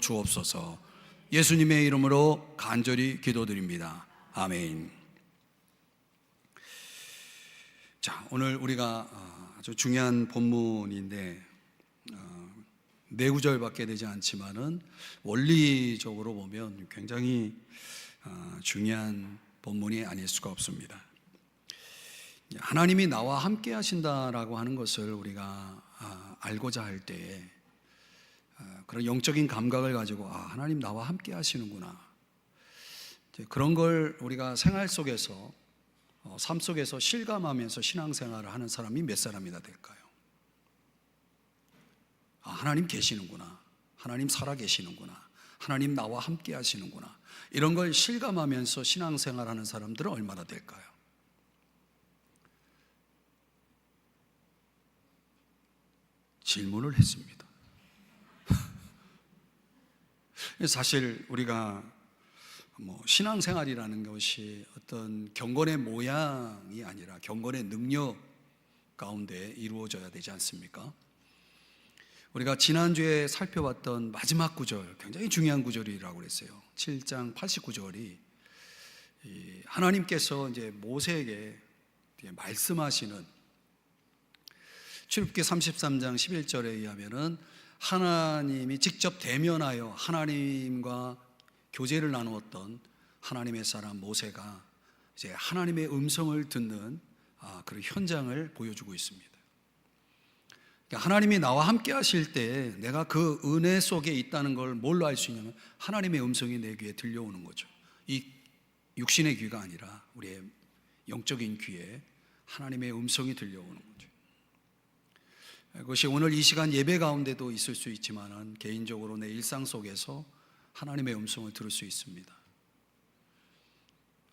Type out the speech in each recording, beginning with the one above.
주옵소서. 예수님의 이름으로 간절히 기도드립니다. 아멘. 자, 오늘 우리가 아주 중요한 본문인데 네 구절밖에 되지 않지만은 원리적으로 보면 굉장히 중요한 본문이 아닐 수가 없습니다. 하나님이 나와 함께 하신다라고 하는 것을 우리가 알고자 할 때에 그런 영적인 감각을 가지고 하나님 나와 함께 하시는구나, 그런 걸 우리가 생활 속에서 삶 속에서 실감하면서 신앙생활을 하는 사람이 몇 사람이나 될까요? 하나님 계시는구나, 하나님 살아계시는구나, 하나님 나와 함께 하시는구나, 이런 걸 실감하면서 신앙생활하는 사람들은 얼마나 될까요? 질문을 했습니다. 사실 우리가 신앙생활이라는 것이 어떤 경건의 모양이 아니라 경건의 능력 가운데 이루어져야 되지 않습니까? 우리가 지난주에 살펴봤던 마지막 구절, 굉장히 중요한 구절이라고 그랬어요. 7장 89절이 하나님께서 이제 모세에게 말씀하시는, 출애굽기 33장 11절에 의하면은 하나님이 직접 대면하여 하나님과 교제를 나누었던 하나님의 사람 모세가 이제 하나님의 음성을 듣는 그런 현장을 보여주고 있습니다. 그러니까 하나님이 나와 함께 하실 때 내가 그 은혜 속에 있다는 걸 뭘로 알 수 있냐면 하나님의 음성이 내 귀에 들려오는 거죠. 이 육신의 귀가 아니라 우리의 영적인 귀에 하나님의 음성이 들려오는 거죠. 그것이 오늘 이 시간 예배 가운데도 있을 수 있지만 개인적으로 내 일상 속에서 하나님의 음성을 들을 수 있습니다.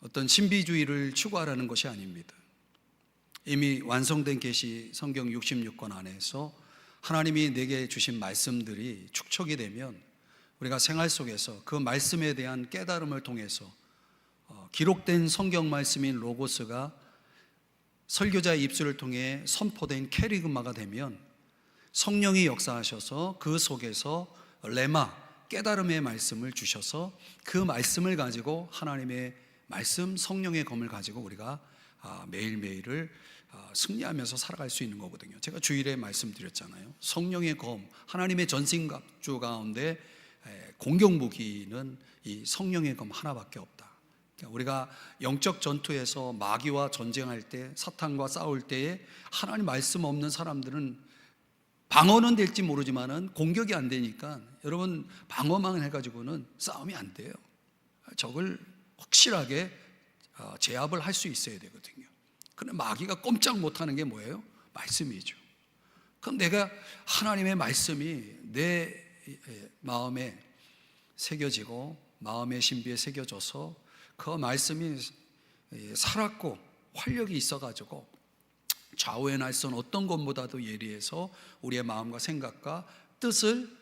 어떤 신비주의를 추구하라는 것이 아닙니다. 이미 완성된 계시 성경 66권 안에서 하나님이 내게 주신 말씀들이 축적이 되면 우리가 생활 속에서 그 말씀에 대한 깨달음을 통해서 기록된 성경 말씀인 로고스가 설교자의 입술을 통해 선포된 캐리그마가 되면 성령이 역사하셔서 그 속에서 레마, 깨달음의 말씀을 주셔서 그 말씀을 가지고 하나님의 말씀, 성령의 검을 가지고 우리가 매일매일을 승리하면서 살아갈 수 있는 거거든요. 제가 주일에 말씀드렸잖아요. 성령의 검, 하나님의 전신갑주 가운데 공격무기는 이 성령의 검 하나밖에 없다. 우리가 영적 전투에서 마귀와 전쟁할 때, 사탄과 싸울 때에 하나님 말씀 없는 사람들은 방어는 될지 모르지만은 공격이 안 되니까 여러분 방어만 해가지고는 싸움이 안 돼요. 적을 확실하게 제압을 할 수 있어야 되거든요. 그런데 마귀가 꼼짝 못하는 게 뭐예요? 말씀이죠. 그럼 내가 하나님의 말씀이 내 마음에 새겨지고 마음의 신비에 새겨져서 그 말씀이 살았고 활력이 있어가지고 좌우의 날선 어떤 것보다도 예리해서 우리의 마음과 생각과 뜻을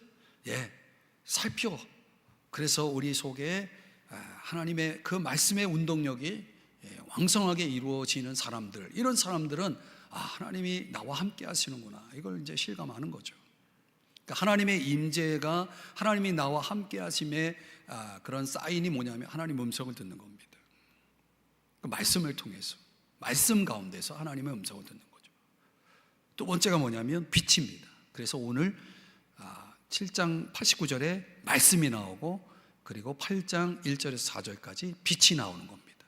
살펴, 그래서 우리 속에 하나님의 그 말씀의 운동력이 왕성하게 이루어지는 사람들, 이런 사람들은 하나님이 나와 함께 하시는구나, 이걸 이제 실감하는 거죠. 그러니까 하나님의 임재가, 하나님이 나와 함께 하심의 그런 사인이 뭐냐면 하나님 음성을 듣는 겁니다. 그 말씀을 통해서, 말씀 가운데서 하나님의 음성을 듣는 거죠. 두 번째가 뭐냐면 빛입니다. 그래서 오늘 7장 89절에 말씀이 나오고 그리고 8장 1절에서 4절까지 빛이 나오는 겁니다.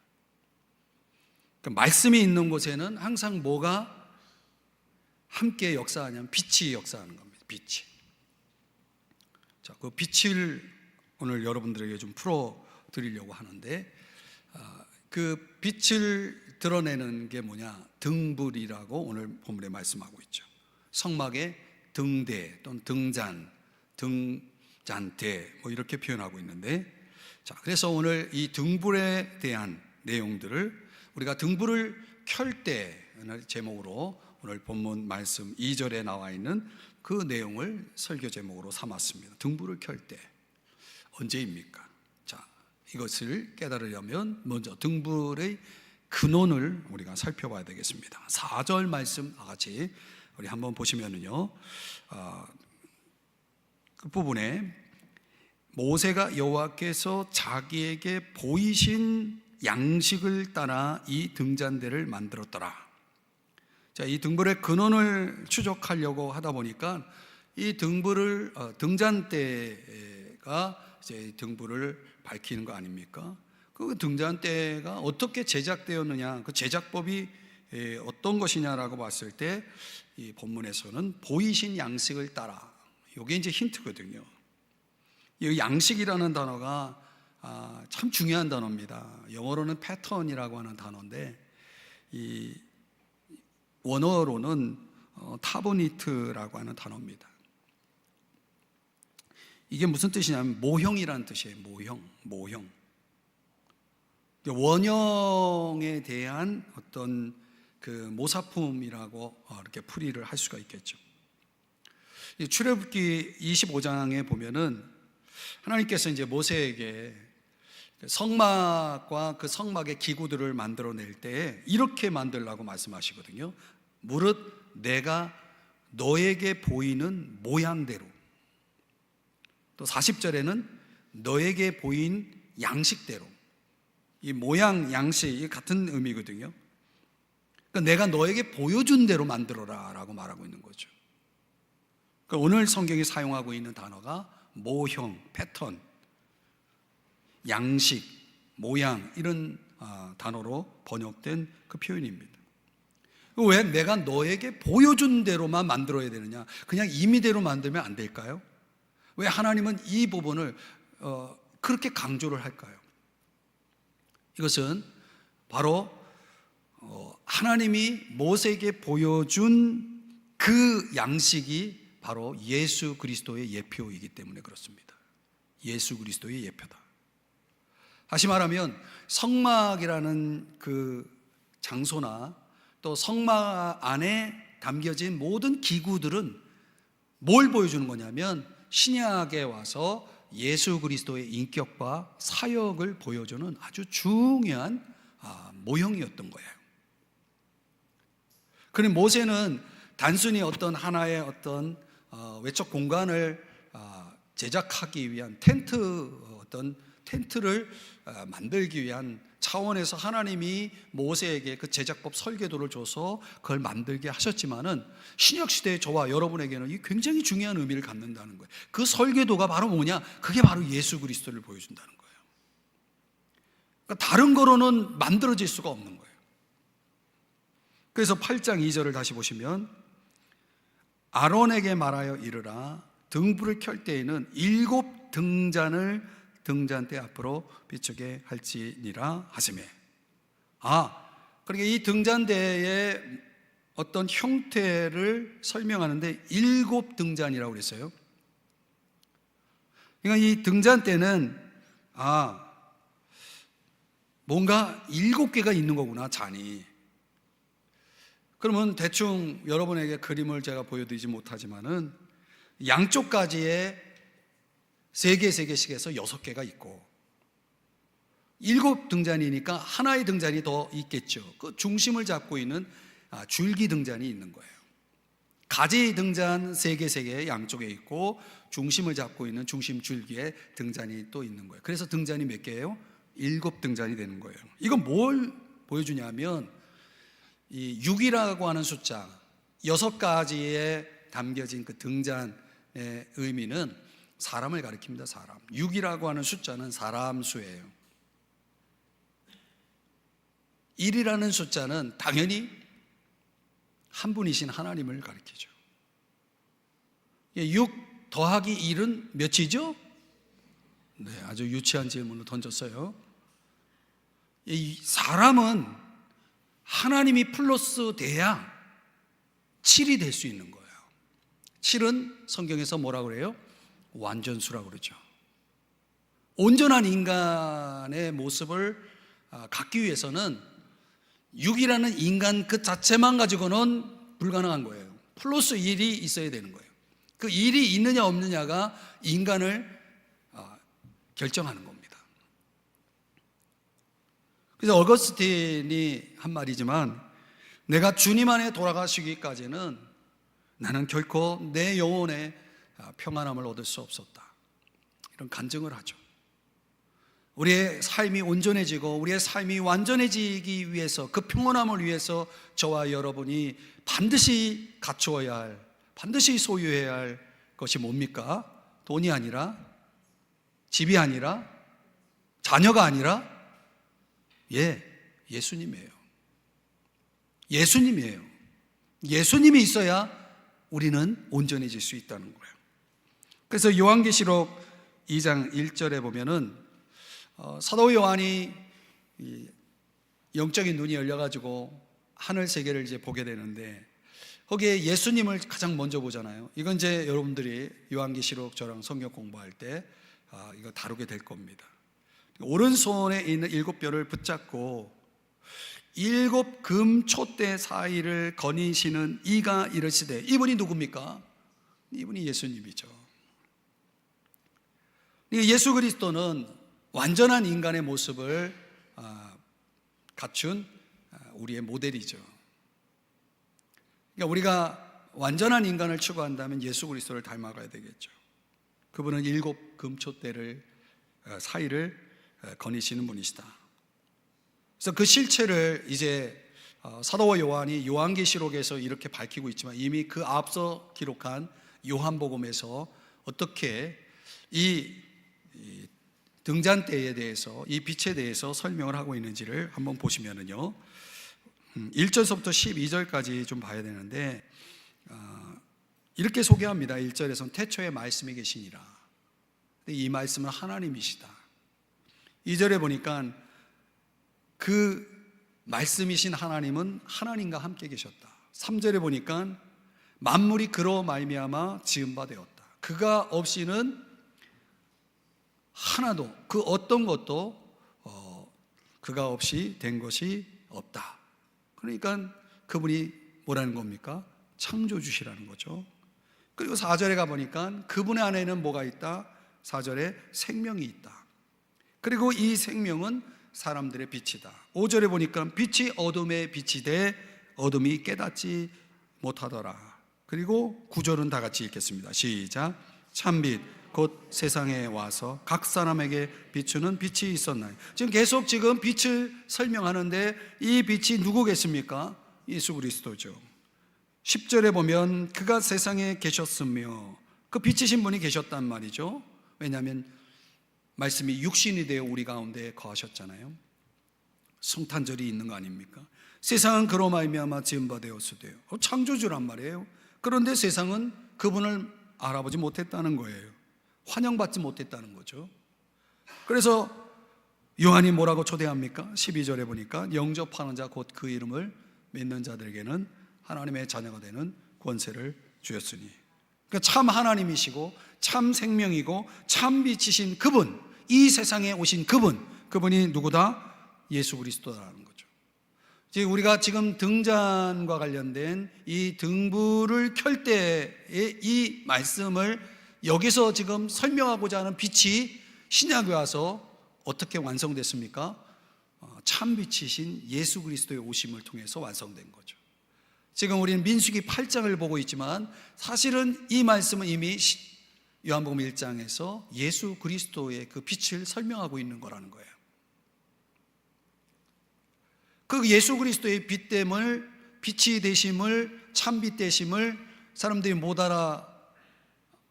그러니까 말씀이 있는 곳에는 항상 뭐가 함께 역사하냐면 빛이 역사하는 겁니다. 빛이. 자, 그 빛을 오늘 여러분들에게 좀 풀어 드리려고 하는데, 그 빛을 드러내는 게 뭐냐? 등불이라고 오늘 본문에 말씀하고 있죠. 성막에 등대 또는 등잔, 등잔대 이렇게 표현하고 있는데, 자, 그래서 오늘 이 등불에 대한 내용들을 우리가 등불을 켤 때 제목으로 오늘 본문 말씀 2절에 나와 있는 그 내용을 설교 제목으로 삼았습니다. 등불을 켤 때 언제입니까? 자, 이것을 깨달으려면 먼저 등불의 근원을 우리가 살펴봐야 되겠습니다. 4절 말씀 같이 우리 한번 보시면은요, 그 부분에 모세가 여호와께서 자기에게 보이신 양식을 따라 이 등잔대를 만들었더라. 자, 이 등불의 근원을 추적하려고 하다 보니까 이 등잔대가 이제 등불을 밝히는 거 아닙니까? 그 등잔대가 어떻게 제작되었느냐, 그 제작법이 어떤 것이냐라고 봤을 때 이 본문에서는 보이신 양식을 따라, 이게 이제 힌트거든요. 이 양식이라는 단어가 참 중요한 단어입니다. 영어로는 패턴이라고 하는 단어인데 이 원어로는 타보니트라고 하는 단어입니다. 이게 무슨 뜻이냐면 모형이라는 뜻이에요. 모형. 원형에 대한 어떤 그 모사품이라고 이렇게 풀이를 할 수가 있겠죠. 출애굽기 25장에 보면은 하나님께서 이제 모세에게 성막과 그 성막의 기구들을 만들어낼 때 이렇게 만들라고 말씀하시거든요. 무릇 내가 너에게 보이는 모양대로, 또 40절에는 너에게 보인 양식대로, 이 모양, 양식이 같은 의미거든요. 그러니까 내가 너에게 보여준 대로 만들어라 라고 말하고 있는 거죠. 그러니까 오늘 성경이 사용하고 있는 단어가 모형, 패턴, 양식, 모양 이런 단어로 번역된 그 표현입니다. 왜 내가 너에게 보여준 대로만 만들어야 되느냐? 그냥 임의대로 만들면 안 될까요? 왜 하나님은 이 부분을 그렇게 강조를 할까요? 이것은 바로 하나님이 모세에게 보여준 그 양식이 바로 예수 그리스도의 예표이기 때문에 그렇습니다. 예수 그리스도의 예표다. 다시 말하면 성막이라는 그 장소나 또 성막 안에 담겨진 모든 기구들은 뭘 보여주는 거냐면 신약에 와서 예수 그리스도의 인격과 사역을 보여주는 아주 중요한 모형이었던 거예요. 그런데 모세는 단순히 어떤 하나의 어떤 외적 공간을 제작하기 위한 텐트를 만들기 위한 차원에서 하나님이 모세에게 그 제작법 설계도를 줘서 그걸 만들게 하셨지만은 신약시대의 저와 여러분에게는 이 굉장히 중요한 의미를 갖는다는 거예요. 그 설계도가 바로 뭐냐? 그게 바로 예수 그리스도를 보여준다는 거예요. 그러니까 다른 거로는 만들어질 수가 없는 거예요. 그래서 8장 2절을 다시 보시면 아론에게 말하여 이르라 등불을 켤 때에는 7 등잔을 등잔대 앞으로 비추게 할지니라 하시매. 그러니까 이 등잔대의 어떤 형태를 설명하는데 7 등잔이라고 그랬어요. 그러니까 이 등잔대는 뭔가 7개가 있는 거구나, 잔이. 그러면 대충 여러분에게 그림을 제가 보여드리지 못하지만은 양쪽 가지에 3개씩 해서 6개가 있고 7 등잔이니까 하나의 등잔이 더 있겠죠. 그 중심을 잡고 있는 줄기 등잔이 있는 거예요. 가지 등잔 3개 양쪽에 있고 중심을 잡고 있는 중심 줄기에 등잔이 또 있는 거예요. 그래서 등잔이 몇 개예요? 7 등잔이 되는 거예요. 이건 뭘 보여주냐면 이 6이라고 하는 숫자 6가지에 담겨진 그 등잔의 의미는 사람을 가리킵니다. 사람. 6이라고 하는 숫자는 사람 수예요. 1이라는 숫자는 당연히 한 분이신 하나님을 가리키죠. 6 더하기 1은 몇이죠? 네, 아주 유치한 질문을 던졌어요. 이 사람은 하나님이 플러스 돼야 7이 될 수 있는 거예요. 7은 성경에서 뭐라고 그래요? 완전수라고 그러죠. 온전한 인간의 모습을 갖기 위해서는 6이라는 인간 그 자체만 가지고는 불가능한 거예요. 플러스 1이 있어야 되는 거예요. 그 1이 있느냐 없느냐가 인간을 결정하는 겁니다. 그래서 어거스틴이 한 말이지만 내가 주님 안에 돌아가시기까지는 나는 결코 내 영혼의 평안함을 얻을 수 없었다 이런 간증을 하죠. 우리의 삶이 온전해지고 우리의 삶이 완전해지기 위해서, 그 평온함을 위해서 저와 여러분이 반드시 갖추어야 할, 반드시 소유해야 할 것이 뭡니까? 돈이 아니라, 집이 아니라, 자녀가 아니라, 예수님이에요. 예수님이에요. 예수님이 있어야 우리는 온전해질 수 있다는 거예요. 그래서 요한계시록 2장 1절에 보면은 사도 요한이 영적인 눈이 열려가지고 하늘 세계를 이제 보게 되는데, 거기에 예수님을 가장 먼저 보잖아요. 이건 이제 여러분들이 요한계시록 저랑 성경 공부할 때 이거 다루게 될 겁니다. 오른손에 있는 7뼈를 붙잡고 7 금촛대 사이를 거니시는 이가 이르시되, 이분이 누굽니까? 이분이 예수님이죠. 예수 그리스도는 완전한 인간의 모습을 갖춘 우리의 모델이죠. 그러니까 우리가 완전한 인간을 추구한다면 예수 그리스도를 닮아가야 되겠죠. 그분은 7 금촛대를 사이를 거니시는 분이시다. 그래서 그 실체를 이제 사도 요한이 요한계시록에서 이렇게 밝히고 있지만, 이미 그 앞서 기록한 요한복음에서 어떻게 이 등잔대에 대해서, 이 빛에 대해서 설명을 하고 있는지를 한번 보시면은요, 1절서부터 12절까지 좀 봐야 되는데, 이렇게 소개합니다. 1절에서는 태초에 말씀이 계시니라. 이 말씀은 하나님이시다. 2절에 보니까 그 말씀이신 하나님은 하나님과 함께 계셨다. 3절에 보니까 만물이 그로 말미암아 지은 바 되었다. 그가 없이는 하나도, 그 어떤 것도 그가 없이 된 것이 없다. 그러니까 그분이 뭐라는 겁니까? 창조주시라는 거죠. 그리고 4절에 가보니까 그분의 안에는 뭐가 있다? 4절에 생명이 있다. 그리고 이 생명은 사람들의 빛이다. 5절에 보니까 빛이 어둠에 빛이 돼 어둠이 깨닫지 못하더라. 그리고 9절은 다 같이 읽겠습니다. 시작. 참빛 곧 세상에 와서 각 사람에게 비추는 빛이 있었나니. 지금 계속 빛을 설명하는데, 이 빛이 누구겠습니까? 예수 그리스도죠. 10절에 보면 그가 세상에 계셨으며, 그 빛이신 분이 계셨단 말이죠. 왜냐하면 말씀이 육신이 되어 우리 가운데 거하셨잖아요. 성탄절이 있는 거 아닙니까? 세상은 그로 말미암아 지은 바 되었으되요. 창조주란 말이에요. 그런데 세상은 그분을 알아보지 못했다는 거예요. 환영받지 못했다는 거죠. 그래서 요한이 뭐라고 초대합니까? 12절에 보니까 영접하는 자 곧 그 이름을 믿는 자들에게는 하나님의 자녀가 되는 권세를 주었으니. 그러니까 참 하나님이시고 참 생명이고 참 빛이신 그분, 이 세상에 오신 그분이 누구다? 예수 그리스도라는 거죠. 우리가 지금 등잔과 관련된 이 등불을 켤 때의 이 말씀을 여기서 지금 설명하고자 하는 빛이 신약에 와서 어떻게 완성됐습니까? 참빛이신 예수 그리스도의 오심을 통해서 완성된 거죠. 지금 우리는 민수기 8장을 보고 있지만, 사실은 이 말씀은 이미 요한복음 1장에서 예수 그리스도의 그 빛을 설명하고 있는 거라는 거예요. 그 예수 그리스도의 빛됨을, 빛이 되심을, 참빛 되심을 사람들이 못 알아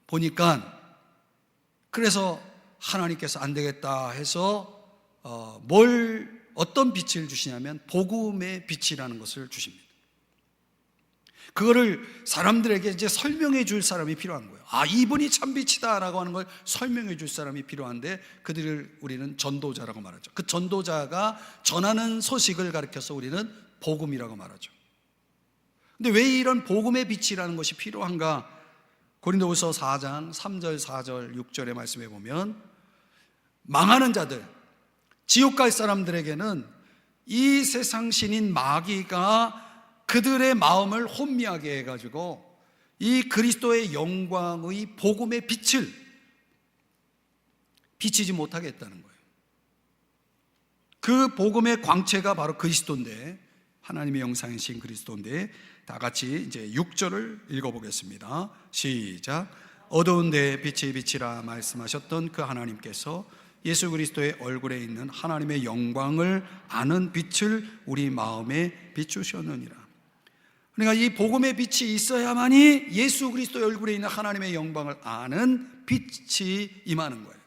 보니까, 그래서 하나님께서 안 되겠다 해서 어떤 빛을 주시냐면 복음의 빛이라는 것을 주십니다. 그거를 사람들에게 이제 설명해 줄 사람이 필요한 거예요. 이분이 참빛이다 라고 하는 걸 설명해 줄 사람이 필요한데, 그들을 우리는 전도자라고 말하죠. 그 전도자가 전하는 소식을 가리켜서 우리는 복음이라고 말하죠. 근데 왜 이런 복음의 빛이라는 것이 필요한가? 고린도후서 4장 3절 4절 6절의 말씀에 보면, 망하는 자들, 지옥 갈 사람들에게는 이 세상 신인 마귀가 그들의 마음을 혼미하게 해가지고 이 그리스도의 영광의 복음의 빛을 비치지 못하게 했다는 거예요. 그 복음의 광채가 바로 그리스도인데, 하나님의 영상이신 그리스도인데, 다 같이 이제 6절을 읽어보겠습니다. 시작. 어두운 데 빛이 비치라 말씀하셨던 그 하나님께서 예수 그리스도의 얼굴에 있는 하나님의 영광을 아는 빛을 우리 마음에 비추셨느니라. 그러니까 이 복음의 빛이 있어야만이 예수 그리스도의 얼굴에 있는 하나님의 영광을 아는 빛이 임하는 거예요.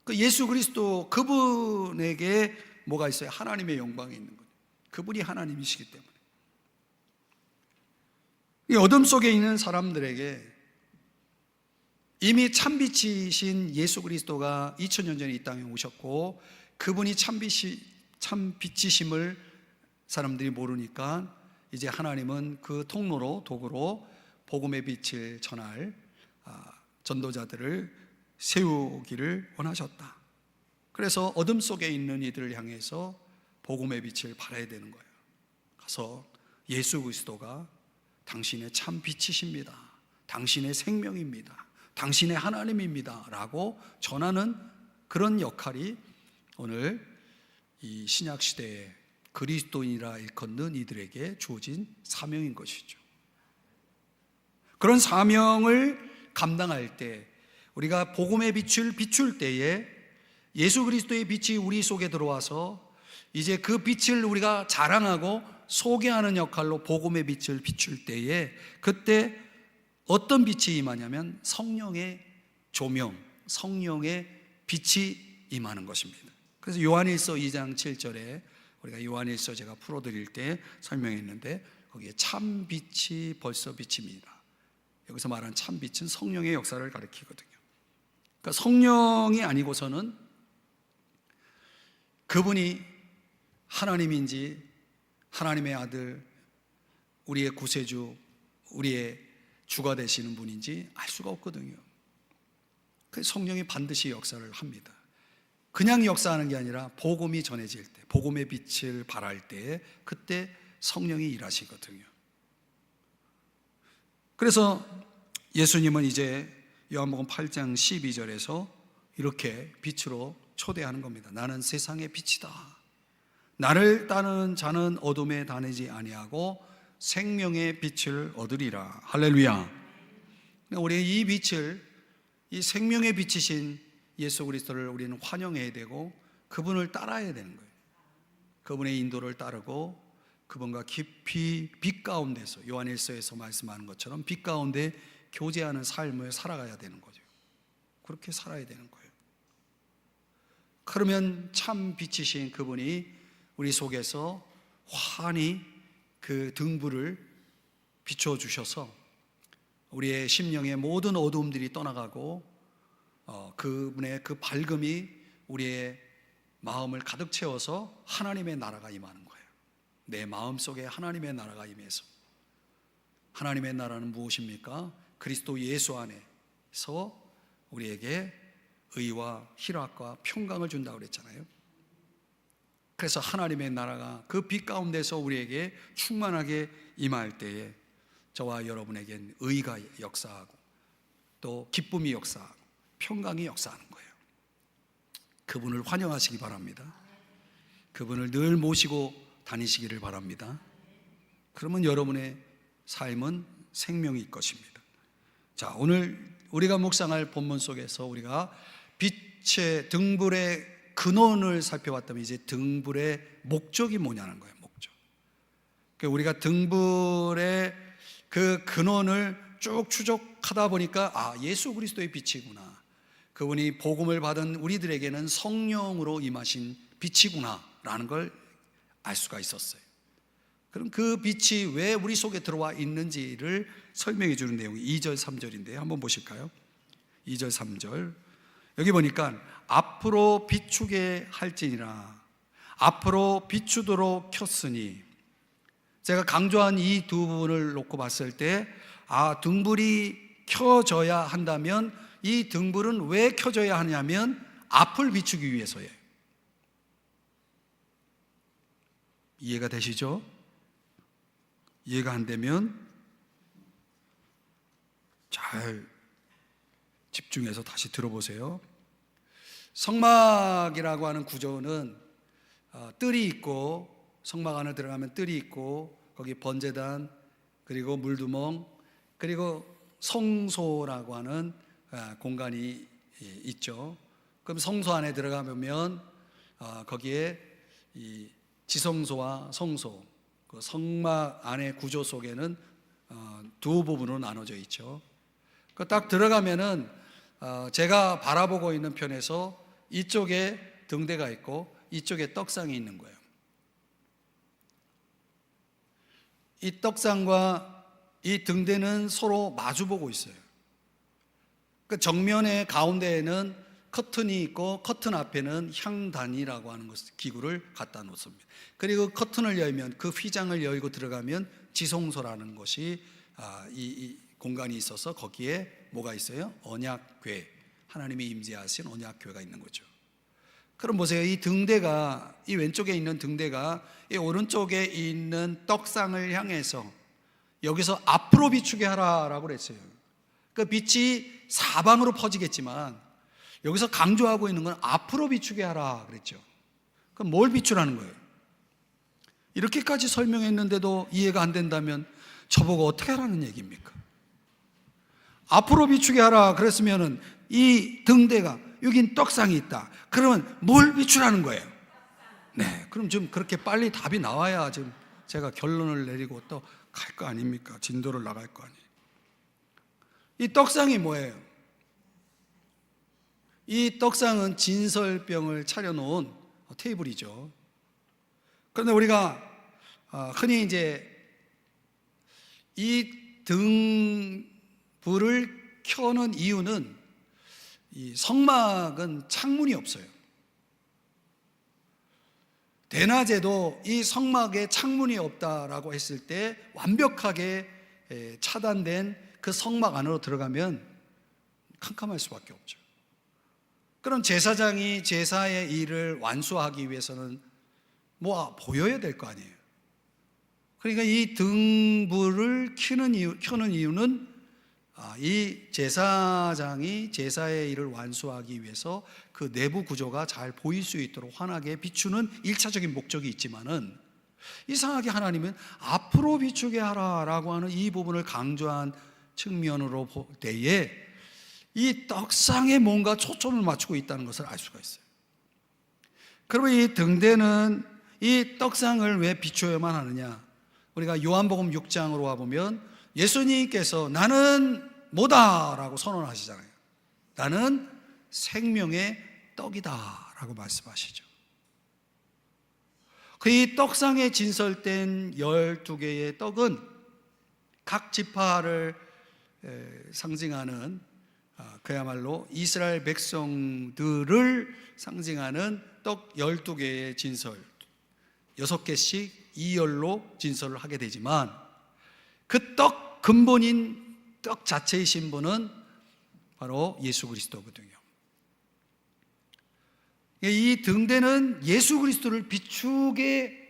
그 예수 그리스도 그분에게 뭐가 있어요? 하나님의 영광이 있는 거예요. 그분이 하나님이시기 때문에. 이 어둠 속에 있는 사람들에게 이미 참빛이신 예수 그리스도가 2000년 전에 이 땅에 오셨고 그분이 참빛이심을 사람들이 모르니까 이제 하나님은 그 통로로 도구로 복음의 빛을 전할 전도자들을 세우기를 원하셨다. 그래서 어둠 속에 있는 이들을 향해서 복음의 빛을 발해야 되는 거예요. 가서 예수 그리스도가 당신의 참빛이십니다. 당신의 생명입니다. 당신의 하나님입니다 라고 전하는 그런 역할이 오늘 이 신약시대에 그리스도인이라 일컫는 이들에게 주어진 사명인 것이죠. 그런 사명을 감당할 때 우리가 복음의 빛을 비출 때에 예수 그리스도의 빛이 우리 속에 들어와서 이제 그 빛을 우리가 자랑하고 소개하는 역할로 복음의 빛을 비출 때에 그때 어떤 빛이 임하냐면 성령의 조명, 성령의 빛이 임하는 것입니다. 그래서 요한일서 2장 7절에 우리가 요한일서 제가 풀어드릴 때 설명했는데 거기에 참빛이 벌써 비칩니다. 여기서 말하는 참빛은 성령의 역사를 가리키거든요. 그러니까 성령이 아니고서는 그분이 하나님인지 하나님의 아들, 우리의 구세주, 우리의 주가 되시는 분인지 알 수가 없거든요. 그래서 성령이 반드시 역사를 합니다. 그냥 역사하는 게 아니라 복음이 전해질 때, 복음의 빛을 발할 때 그때 성령이 일하시거든요. 그래서 예수님은 이제 요한복음 8장 12절에서 이렇게 빛으로 초대하는 겁니다. 나는 세상의 빛이다. 나를 따르는 자는 어둠에 다니지 아니하고 생명의 빛을 얻으리라. 할렐루야. 우리 이 빛을, 이 생명의 빛이신 예수 그리스도를 우리는 환영해야 되고 그분을 따라야 되는 거예요. 그분의 인도를 따르고 그분과 깊이 빛 가운데서 요한일서에서 말씀하는 것처럼 빛 가운데 교제하는 삶을 살아가야 되는 거죠. 그렇게 살아야 되는 거예요. 그러면 참 빛이신 그분이 우리 속에서 환히 그 등불을 비춰주셔서 우리의 심령의 모든 어두움들이 떠나가고 그분의 그 밝음이 우리의 마음을 가득 채워서 하나님의 나라가 임하는 거예요. 내 마음속에 하나님의 나라가 임해서, 하나님의 나라는 무엇입니까? 그리스도 예수 안에서 우리에게 의와 희락과 평강을 준다고 그랬잖아요. 그래서 하나님의 나라가 그 빛 가운데서 우리에게 충만하게 임할 때에 저와 여러분에겐 의가 역사하고 또 기쁨이 역사하고 평강이 역사하는 거예요. 그분을 환영하시기 바랍니다. 그분을 늘 모시고 다니시기를 바랍니다. 그러면 여러분의 삶은 생명이 있을 것입니다. 자, 오늘 우리가 묵상할 본문 속에서 우리가 빛의 등불의 근원을 살펴봤다면 이제 등불의 목적이 뭐냐는 거예요. 목적. 우리가 등불의 그 근원을 쭉 추적하다 보니까 예수 그리스도의 빛이구나. 그분이 복음을 받은 우리들에게는 성령으로 임하신 빛이구나 라는 걸 알 수가 있었어요. 그럼 그 빛이 왜 우리 속에 들어와 있는지를 설명해 주는 내용이 2절 3절인데요. 한번 보실까요? 2절 3절 여기 보니까 앞으로 비추게 할지니라. 앞으로 비추도록 켰으니, 제가 강조한 이 두 부분을 놓고 봤을 때 등불이 켜져야 한다면 이 등불은 왜 켜져야 하냐면 앞을 비추기 위해서예요. 이해가 되시죠? 이해가 안 되면 잘 집중해서 다시 들어보세요. 성막이라고 하는 구조는 뜰이 있고, 성막 안에 들어가면 뜰이 있고, 거기 번제단, 그리고 물두멍, 그리고 성소라고 하는 공간이 있죠. 그럼 성소 안에 들어가 보면 거기에 이 지성소와 성소, 그 성막 안의 구조 속에는 두 부분으로 나눠져 있죠. 그 딱 들어가면은 제가 바라보고 있는 편에서 이쪽에 등대가 있고 이쪽에 떡상이 있는 거예요. 이 떡상과 이 등대는 서로 마주보고 있어요. 그 정면의 가운데에는 커튼이 있고 커튼 앞에는 향단이라고 하는 기구를 갖다 놓습니다. 그리고 커튼을 열면, 그 휘장을 열고 들어가면 지성소라는 것이 이 공간이 있어서 거기에 뭐가 있어요? 언약궤, 하나님이 임재하신 언약궤가 있는 거죠. 그럼 보세요. 이 등대가, 이 왼쪽에 있는 등대가 이 오른쪽에 있는 떡상을 향해서 여기서 앞으로 비추게 하라라고 그랬어요. 그 빛이 사방으로 퍼지겠지만 여기서 강조하고 있는 건 앞으로 비추게 하라 그랬죠. 그럼 뭘 비추라는 거예요? 이렇게까지 설명했는데도 이해가 안 된다면 저보고 어떻게 하라는 얘기입니까? 앞으로 비추게 하라 그랬으면은 이 등대가, 여긴 떡상이 있다. 그러면 뭘 비추라는 거예요? 네, 그럼 좀 그렇게 빨리 답이 나와야 지금 제가 결론을 내리고 또 갈 거 아닙니까? 진도를 나갈 거 아니에요. 이 떡상이 뭐예요? 이 떡상은 진설병을 차려놓은 테이블이죠. 그런데 우리가 흔히 이제 이 등불을 켜는 이유는, 이 성막은 창문이 없어요. 대낮에도 이 성막에 창문이 없다라고 했을 때 완벽하게 차단된 그 성막 안으로 들어가면 캄캄할 수밖에 없죠. 그럼 제사장이 제사의 일을 완수하기 위해서는 뭐 보여야 될 거 아니에요. 그러니까 이 등불을 켜는 이유는 이 제사장이 제사의 일을 완수하기 위해서 그 내부 구조가 잘 보일 수 있도록 환하게 비추는 1차적인 목적이 있지만은, 이상하게 하나님은 앞으로 비추게 하라라고 하는 이 부분을 강조한 측면으로 볼 때에 이 떡상에 뭔가 초점을 맞추고 있다는 것을 알 수가 있어요. 그러면 이 등대는 이 떡상을 왜 비추어야만 하느냐? 우리가 요한복음 6장으로 와보면 예수님께서 나는 뭐다라고 선언하시잖아요. 나는 생명의 떡이다 라고 말씀하시죠. 그 이 떡상에 진설된 12개의 떡은 각 지파를 상징하는, 그야말로 이스라엘 백성들을 상징하는 떡 12개의 진설, 6개씩 2열로 진설을 하게 되지만, 그 떡 근본인 떡 자체의 신분은 바로 예수 그리스도거든요. 이 등대는 예수 그리스도를 비추게,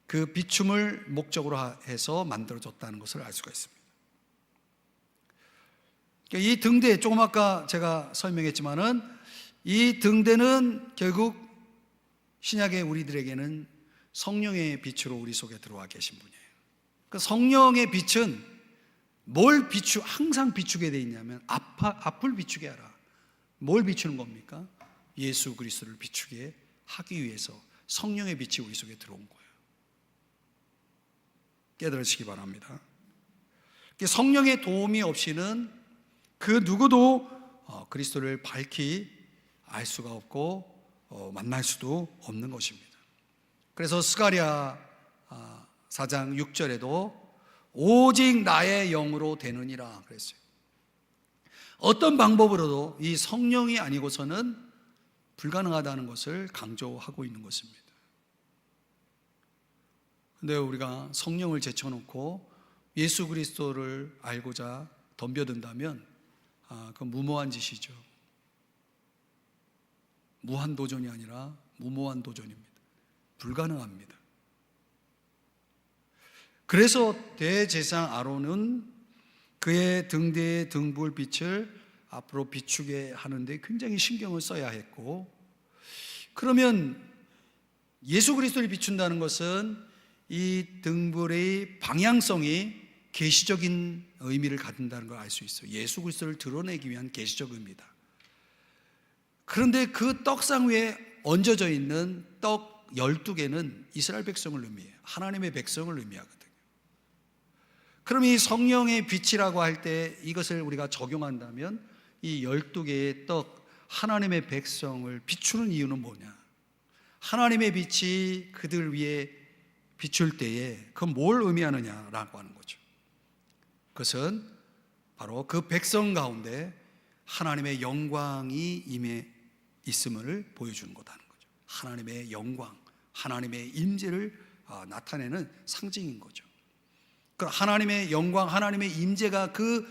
그 비춤을 목적으로 해서 만들어졌다는 것을 알 수가 있습니다. 이 등대, 조금 아까 제가 설명했지만은 이 등대는 결국 신약의 우리들에게는 성령의 빛으로 우리 속에 들어와 계신 분이에요. 그 성령의 빛은 항상 비추게 돼 있냐면 앞을 비추게 하라. 뭘 비추는 겁니까? 예수 그리스도를 비추게 하기 위해서 성령의 빛이 우리 속에 들어온 거예요. 깨달으시기 바랍니다. 성령의 도움이 없이는 그 누구도 그리스도를 밝히 알 수가 없고 만날 수도 없는 것입니다. 그래서 스가랴 4장 6절에도 오직 나의 영으로 되느니라 그랬어요. 어떤 방법으로도 이 성령이 아니고서는 불가능하다는 것을 강조하고 있는 것입니다. 근데 우리가 성령을 제쳐놓고 예수 그리스도를 알고자 덤벼든다면 그건 무모한 짓이죠. 무한 도전이 아니라 무모한 도전입니다. 불가능합니다. 그래서 대제사장 아론은 그의 등대의 등불빛을 앞으로 비추게 하는데 굉장히 신경을 써야 했고, 그러면 예수 그리스도를 비춘다는 것은 이 등불의 방향성이 계시적인 의미를 갖는다는 걸 알 수 있어요. 예수 그리스도를 드러내기 위한 계시적 의미다. 그런데 그 떡상 위에 얹어져 있는 떡 12개는 이스라엘 백성을 의미해요. 하나님의 백성을 의미하거든요. 그럼 이 성령의 빛이라고 할 때 이것을 우리가 적용한다면 이 12개의 떡, 하나님의 백성을 비추는 이유는 뭐냐? 하나님의 빛이 그들 위에 비출 때에 그건 뭘 의미하느냐라고 하는 거죠. 그것은 바로 그 백성 가운데 하나님의 영광이 임해 있음을 보여주는 거다는 거죠. 하나님의 영광, 하나님의 임재를 나타내는 상징인 거죠. 그럼 하나님의 영광, 하나님의 임재가 그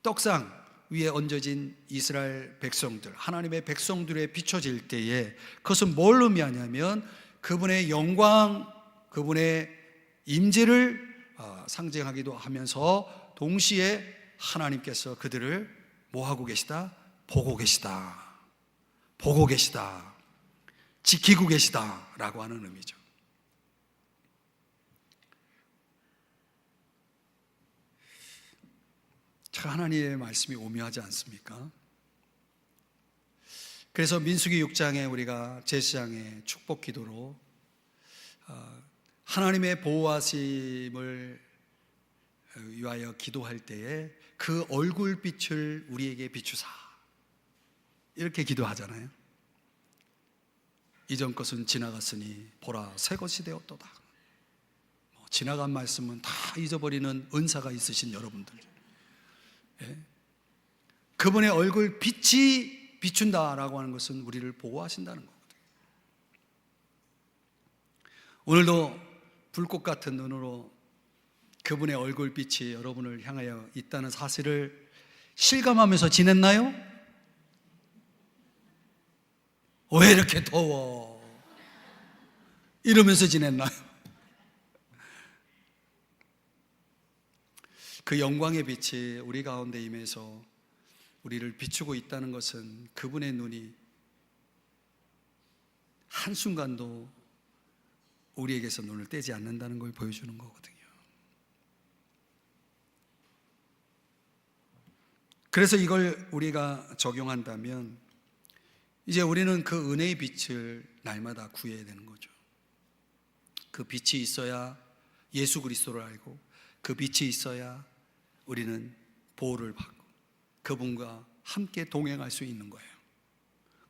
떡상 위에 얹어진 이스라엘 백성들, 하나님의 백성들에 비춰질 때에 그것은 뭘 의미하냐면 그분의 영광, 그분의 임재를 상징하기도 하면서 동시에 하나님께서 그들을 뭐하고 계시다? 보고 계시다. 보고 계시다. 지키고 계시다 라고 하는 의미죠. 참 하나님의 말씀이 오묘하지 않습니까? 그래서 민수기 6장에 우리가 제사장의 축복 기도로 하나님의 보호하심을 위하여 기도할 때에 그 얼굴빛을 우리에게 비추사 이렇게 기도하잖아요. 이전 것은 지나갔으니 보라 새 것이 되었도다. 지나간 말씀은 다 잊어버리는 은사가 있으신 여러분들, 그분의 얼굴 빛이 비춘다라고 하는 것은 우리를 보호하신다는 거거든요. 오늘도 불꽃 같은 눈으로 그분의 얼굴 빛이 여러분을 향하여 있다는 사실을 실감하면서 지냈나요? 왜 이렇게 더워? 이러면서 지냈나요? 그 영광의 빛이 우리 가운데 임해서 우리를 비추고 있다는 것은 그분의 눈이 한순간도 우리에게서 눈을 떼지 않는다는 걸 보여주는 거거든요. 그래서 이걸 우리가 적용한다면 이제 우리는 그 은혜의 빛을 날마다 구해야 되는 거죠. 그 빛이 있어야 예수 그리스도를 알고 그 빛이 있어야 우리는 보호를 받고 그분과 함께 동행할 수 있는 거예요.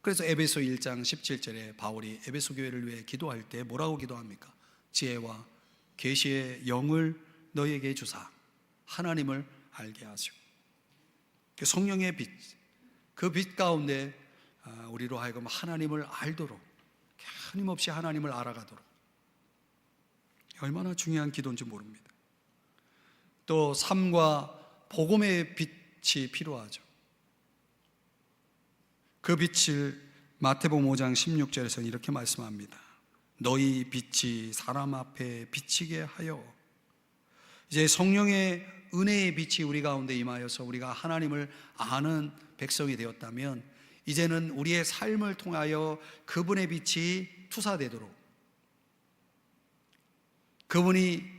그래서 에베소 1장 17절에 바울이 에베소 교회를 위해 기도할 때 뭐라고 기도합니까? 지혜와 계시의 영을 너희에게 주사 하나님을 알게 하시고, 그 성령의 빛, 그 빛 가운데 우리로 하여금 하나님을 알도록, 끊임없이 하나님을 알아가도록, 얼마나 중요한 기도인지 모릅니다. 또 삶과 복음의 빛이 필요하죠. 그 빛을 마태복음 5장 16절에서는 이렇게 말씀합니다. 너희 빛이 사람 앞에 비치게 하여. 이제 성령의 은혜의 빛이 우리 가운데 임하여서 우리가 하나님을 아는 백성이 되었다면 이제는 우리의 삶을 통하여 그분의 빛이 투사되도록, 그분이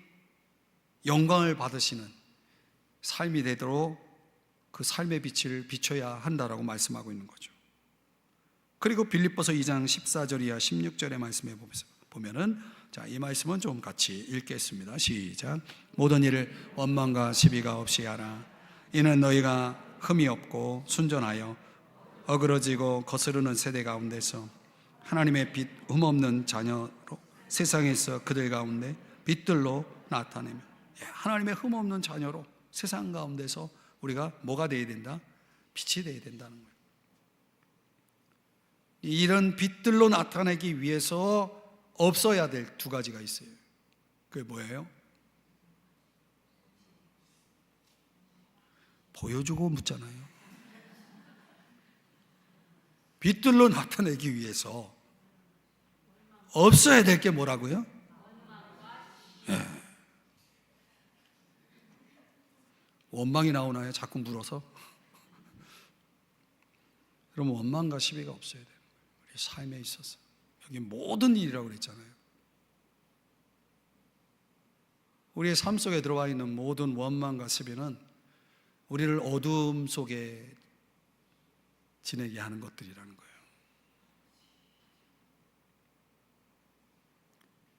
영광을 받으시는 삶이 되도록 그 삶의 빛을 비춰야 한다라고 말씀하고 있는 거죠. 그리고 빌립보서 2장 14절 이하 16절의 말씀에 보면은, 자, 이 말씀은 좀 같이 읽겠습니다. 시작. 모든 일을 원망과 시비가 없이 하라. 이는 너희가 흠이 없고 순전하여 어그러지고 거스르는 세대 가운데서 하나님의 빛 흠없는 자녀로 세상에서 그들 가운데 빛들로 나타내며, 하나님의 흠없는 자녀로 세상 가운데서 우리가 뭐가 되어야 된다? 빛이 되어야 된다는 거예요. 이런 빛들로 나타내기 위해서 없어야 될 두 가지가 있어요. 그게 뭐예요? 보여주고 묻잖아요. 빛들로 나타내기 위해서 없어야 될 게 뭐라고요? 네. 원망이 나오나요? 자꾸 물어서? 그러면 원망과 시비가 없어야 돼요. 우리 삶에 있어서. 여기 모든 일이라고 그랬잖아요. 우리의 삶 속에 들어와 있는 모든 원망과 시비는 우리를 어둠 속에 지내게 하는 것들이라는 거예요.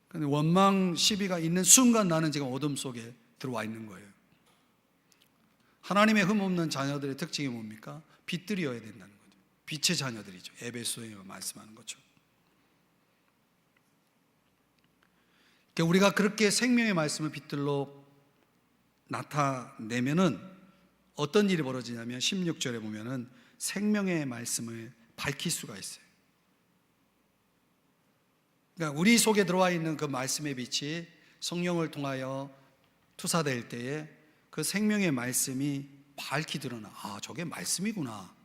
근데 원망, 시비가 있는 순간 나는 지금 어둠 속에 들어와 있는 거예요. 하나님의 흠없는 자녀들의 특징이 뭡니까? 빛들이어야 된다는 거죠. 빛의 자녀들이죠. 에베소에 말씀하는 것처럼. 그러니까 우리가 그렇게 생명의 말씀을 빛들로 나타내면은 어떤 일이 벌어지냐면 16절에 보면은 생명의 말씀을 밝힐 수가 있어요. 그러니까 우리 속에 들어와 있는 그 말씀의 빛이 성령을 통하여 투사될 때에 그 생명의 말씀이 밝히 드러나. 아, 저게 말씀이구나.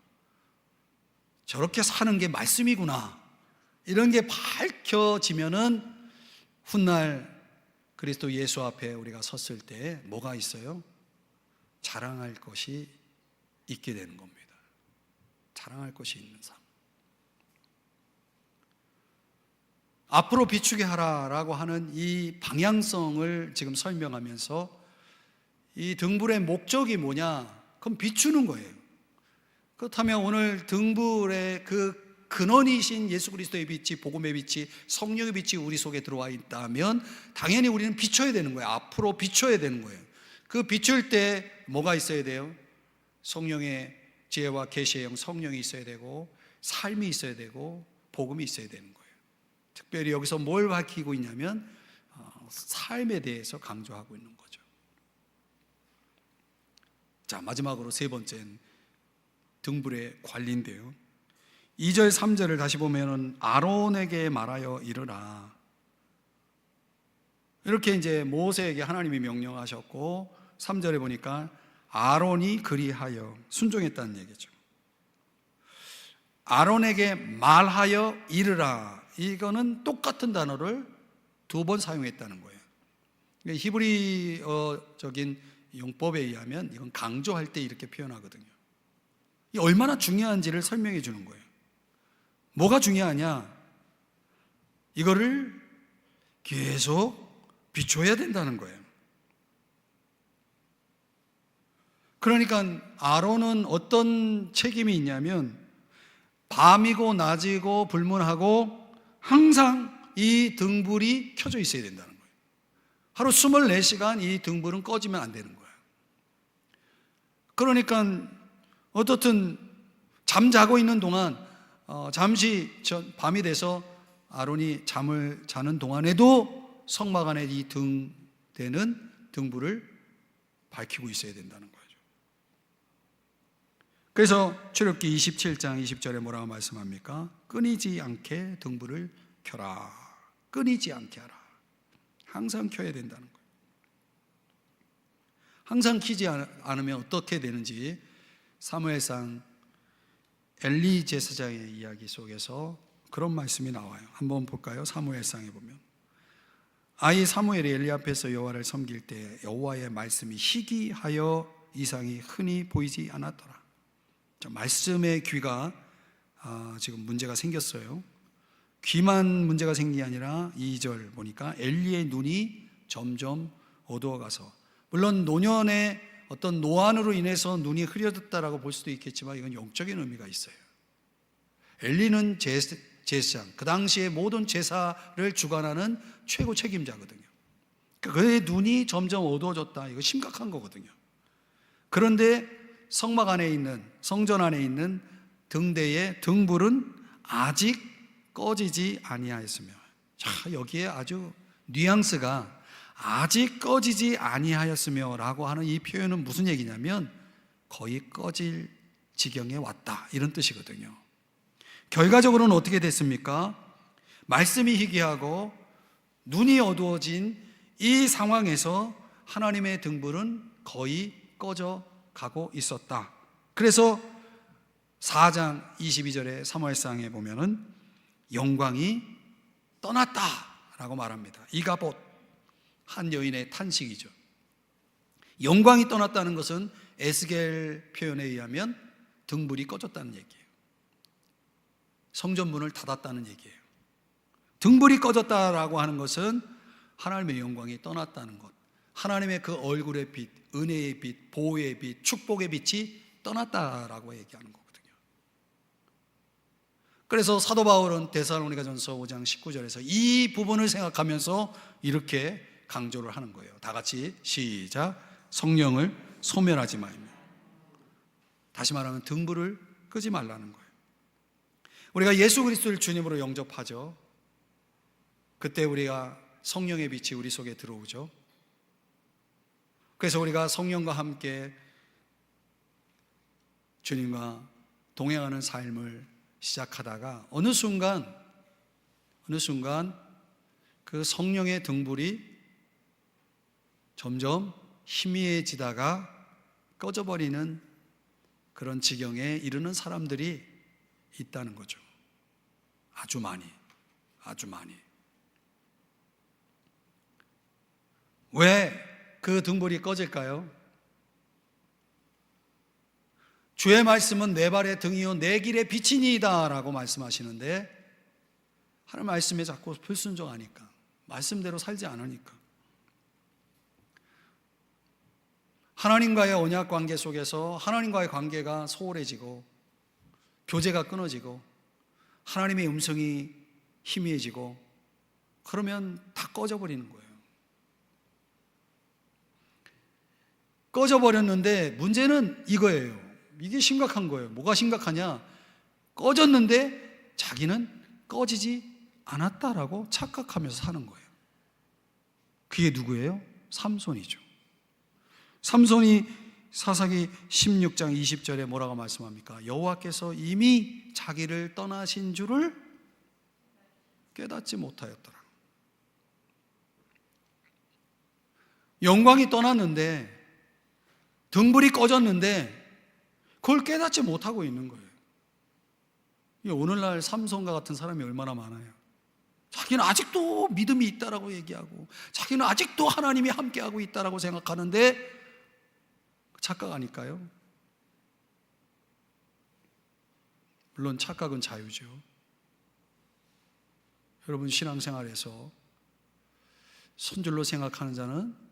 저렇게 사는 게 말씀이구나. 이런 게 밝혀지면은 훗날 그리스도 예수 앞에 우리가 섰을 때 뭐가 있어요? 자랑할 것이 있게 되는 겁니다. 자랑할 것이 있는 삶. 앞으로 비추게 하라라고 하는 이 방향성을 지금 설명하면서 이 등불의 목적이 뭐냐? 그럼 비추는 거예요. 그렇다면 오늘 등불의 그 근원이신 예수 그리스도의 빛이, 복음의 빛이, 성령의 빛이 우리 속에 들어와 있다면 당연히 우리는 비춰야 되는 거예요. 앞으로 비춰야 되는 거예요. 그 비출 때 뭐가 있어야 돼요? 성령의 지혜와 계시의 영, 성령이 있어야 되고 삶이 있어야 되고 복음이 있어야 되는 거예요. 특별히 여기서 뭘 밝히고 있냐면 삶에 대해서 강조하고 있는 거죠. 자, 마지막으로 세 번째는 등불의 관리인데요. 2절 3절을 다시 보면은 아론에게 말하여 이르라. 이렇게 이제 모세에게 하나님이 명령하셨고 3절에 보니까 아론이 그리하여 순종했다는 얘기죠. 아론에게 말하여 이르라. 이거는 똑같은 단어를 두 번 사용했다는 거예요. 히브리적인 용법에 의하면 이건 강조할 때 이렇게 표현하거든요. 이 얼마나 중요한지를 설명해 주는 거예요. 뭐가 중요하냐? 이거를 계속 비춰야 된다는 거예요. 그러니까 아론은 어떤 책임이 있냐면 밤이고 낮이고 불문하고 항상 이 등불이 켜져 있어야 된다는 거예요. 하루 24시간 이 등불은 꺼지면 안 되는 거예요. 그러니까 어떻든 잠자고 있는 동안 잠시 밤이 돼서 아론이 잠을 자는 동안에도 성막 안에 이 등대는 등불을 밝히고 있어야 된다는 거죠. 그래서 출애굽기 27장 20절에 뭐라고 말씀합니까? 끊이지 않게 등불을 켜라. 끊이지 않게 하라. 항상 켜야 된다는 거예요. 항상 켜지 않으면 어떻게 되는지 사무엘상 엘리 제사장의 이야기 속에서 그런 말씀이 나와요. 한번 볼까요? 사무엘상에 보면 아이 사무엘이 엘리 앞에서 여호와를 섬길 때 여호와의 말씀이 희귀하여 이상이 흔히 보이지 않았더라. 자, 말씀의 귀가 지금 문제가 생겼어요. 귀만 문제가 생긴 게 아니라 2절 보니까 엘리의 눈이 점점 어두워가서, 물론 노년의 어떤 노안으로 인해서 눈이 흐려졌다라고 볼 수도 있겠지만 이건 영적인 의미가 있어요. 엘리는 제사장, 그 당시에 모든 제사를 주관하는 최고 책임자거든요. 그의 눈이 점점 어두워졌다. 이거 심각한 거거든요. 그런데 성막 안에 있는, 성전 안에 있는 등대의 등불은 아직 꺼지지 아니하였으며, 자, 여기에 아주 뉘앙스가 아직 꺼지지 아니하였으며 라고 하는 이 표현은 무슨 얘기냐면 거의 꺼질 지경에 왔다, 이런 뜻이거든요. 결과적으로는 어떻게 됐습니까? 말씀이 희귀하고 눈이 어두워진 이 상황에서 하나님의 등불은 거의 꺼져 가고 있었다. 그래서 4장 22절에 사무엘상에 보면은 영광이 떠났다 라고 말합니다. 이가봇, 한 여인의 탄식이죠. 영광이 떠났다는 것은 에스겔 표현에 의하면 등불이 꺼졌다는 얘기예요. 성전문을 닫았다는 얘기예요. 등불이 꺼졌다라고 하는 것은 하나님의 영광이 떠났다는 것, 하나님의 그 얼굴의 빛, 은혜의 빛, 보호의 빛, 축복의 빛이 떠났다라고 얘기하는 거거든요. 그래서 사도 바울은 데살로니가전서 5장 19절에서 이 부분을 생각하면서 이렇게 강조를 하는 거예요. 다 같이 시작. 성령을 소멸하지 말며. 다시 말하면 등불을 끄지 말라는 거예요. 우리가 예수 그리스도를 주님으로 영접하죠. 그때 우리가 성령의 빛이 우리 속에 들어오죠. 그래서 우리가 성령과 함께 주님과 동행하는 삶을 시작하다가 어느 순간 그 성령의 등불이 점점 희미해지다가 꺼져버리는 그런 지경에 이르는 사람들이 있다는 거죠. 아주 많이. 왜 그 등불이 꺼질까요? 주의 말씀은 내 발의 등이요 내 길의 빛이니이다 라고 말씀하시는데, 하나님 말씀에 자꾸 불순종하니까, 말씀대로 살지 않으니까, 하나님과의 언약 관계 속에서 하나님과의 관계가 소홀해지고 교제가 끊어지고 하나님의 음성이 희미해지고, 그러면 다 꺼져버리는 거예요. 꺼져버렸는데 문제는 이거예요. 이게 심각한 거예요. 뭐가 심각하냐? 꺼졌는데 자기는 꺼지지 않았다라고 착각하면서 사는 거예요. 그게 누구예요? 삼손이죠. 삼손이 사사기 16장 20절에 뭐라고 말씀합니까? 여호와께서 이미 자기를 떠나신 줄을 깨닫지 못하였더라. 영광이 떠났는데, 등불이 꺼졌는데 그걸 깨닫지 못하고 있는 거예요. 오늘날 삼손과 같은 사람이 얼마나 많아요. 자기는 아직도 믿음이 있다라고 얘기하고, 자기는 아직도 하나님이 함께하고 있다라고 생각하는데 착각 아닐까요? 물론 착각은 자유죠. 여러분, 신앙생활에서 손줄로 생각하는 자는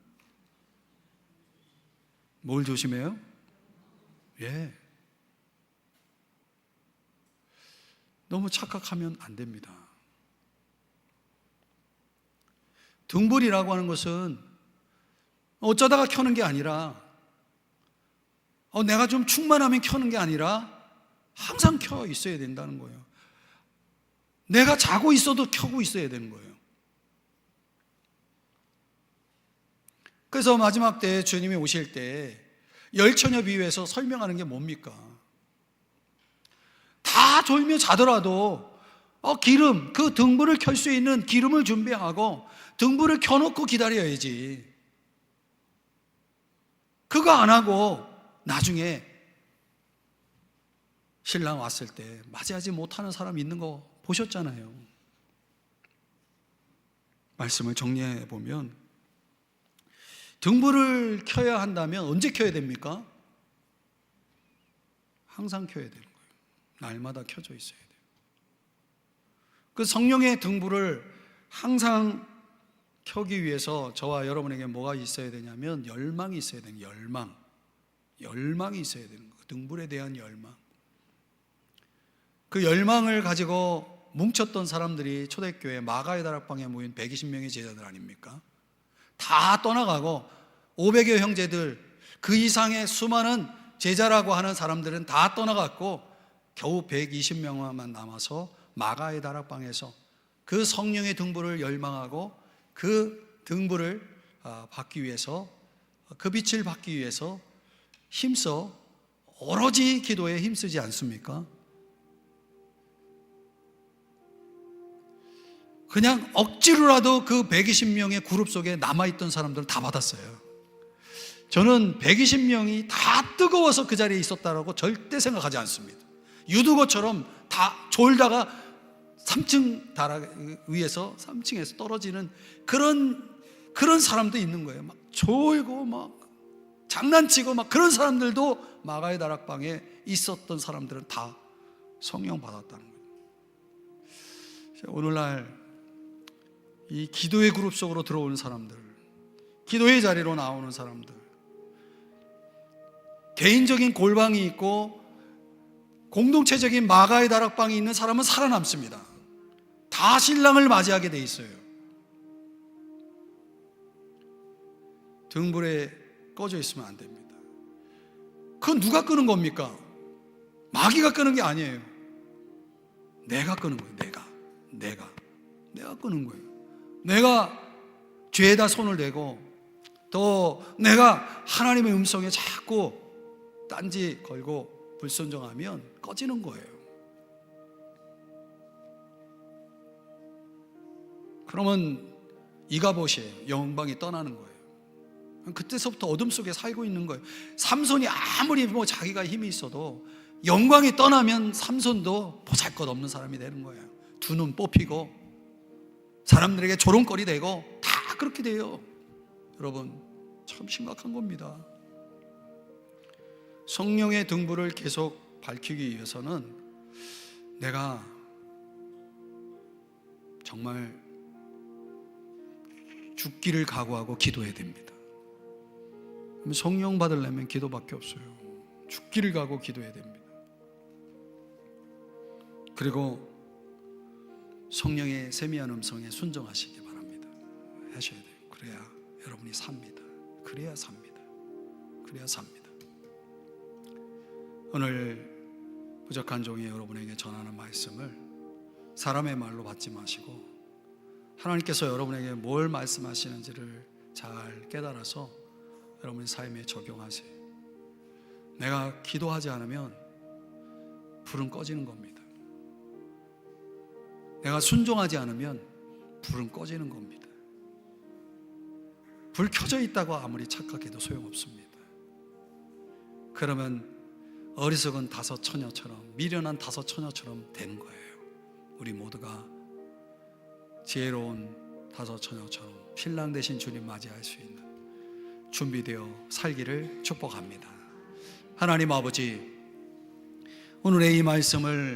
뭘 조심해요? 너무 착각하면 안 됩니다. 등불이라고 하는 것은 어쩌다가 켜는 게 아니라, 내가 좀 충만하면 켜는 게 아니라 항상 켜 있어야 된다는 거예요. 내가 자고 있어도 켜고 있어야 되는 거예요. 그래서 마지막 때 주님이 오실 때 열처녀 비유에서 설명하는 게 뭡니까? 다 졸며 자더라도 기름, 그 등불을 켤 수 있는 기름을 준비하고 등불을 켜놓고 기다려야지. 그거 안 하고 나중에 신랑 왔을 때 맞이하지 못하는 사람 있는 거 보셨잖아요. 말씀을 정리해 보면, 등불을 켜야 한다면 언제 켜야 됩니까? 항상 켜야 되는 거예요. 날마다 켜져 있어야 돼요. 그 성령의 등불을 항상 켜기 위해서 저와 여러분에게 뭐가 있어야 되냐면 열망이 있어야 돼요. 열망이 있어야 되는 거예요. 등불에 대한 열망. 그 열망을 가지고 뭉쳤던 사람들이 초대교회 마가의 다락방에 모인 120명의 제자들 아닙니까? 다 떠나가고 500여 형제들, 그 이상의 수많은 제자라고 하는 사람들은 다 떠나갔고 겨우 120명만 남아서 마가의 다락방에서 그 성령의 등불을 열망하고 그 등불을 받기 위해서, 그 빛을 받기 위해서 힘써 오로지 기도에 힘쓰지 않습니까? 그냥 억지로라도 그 120명의 그룹 속에 남아있던 사람들은 다 받았어요. 저는 120명이 다 뜨거워서 그 자리에 있었다라고 절대 생각하지 않습니다. 유두거처럼 다 졸다가 3층 다락 위에서 3층에서 떨어지는 그런 사람도 있는 거예요. 막 졸고 막 장난치고 막 그런 사람들도 마가의 다락방에 있었던 사람들은 다 성령 받았다는 거예요. 오늘날 이 기도의 그룹 속으로 들어오는 사람들, 기도의 자리로 나오는 사람들, 개인적인 골방이 있고 공동체적인 마가의 다락방이 있는 사람은 살아남습니다. 다 신랑을 맞이하게 돼 있어요. 등불에 꺼져 있으면 안 됩니다. 그건 누가 끄는 겁니까? 마귀가 끄는 게 아니에요. 내가 끄는 거예요. 내가 끄는 거예요. 내가 죄에다 손을 대고 또 내가 하나님의 음성에 자꾸 딴지 걸고 불순종하면 꺼지는 거예요. 그러면 이가봇이에요. 영광이 떠나는 거예요. 그때서부터 어둠 속에 살고 있는 거예요. 삼손이 아무리 자기가 힘이 있어도 영광이 떠나면 삼손도 보잘것없는 사람이 되는 거예요. 두 눈 뽑히고 사람들에게 조롱거리 되고 다 그렇게 돼요. 여러분, 참 심각한 겁니다. 성령의 등불을 계속 밝히기 위해서는 내가 정말 죽기를 각오하고 기도해야 됩니다. 성령 받으려면 기도밖에 없어요. 죽기를 각오 기도해야 됩니다. 그리고 성령의 세미한 음성에 순종하시기 바랍니다. 하셔야 돼요. 그래야 여러분이 삽니다. 그래야 삽니다. 오늘 부족한 종이 여러분에게 전하는 말씀을 사람의 말로 받지 마시고 하나님께서 여러분에게 뭘 말씀하시는지를 잘 깨달아서 여러분의 삶에 적용하세요. 내가 기도하지 않으면 불은 꺼지는 겁니다. 내가 순종하지 않으면 불은 꺼지는 겁니다. 불 켜져 있다고 아무리 착각해도 소용없습니다. 그러면 어리석은 다섯 처녀처럼, 미련한 다섯 처녀처럼 되는 거예요. 우리 모두가 지혜로운 다섯 처녀처럼 신랑 되신 주님 맞이할 수 있는 준비되어 살기를 축복합니다. 하나님 아버지, 오늘의 이 말씀을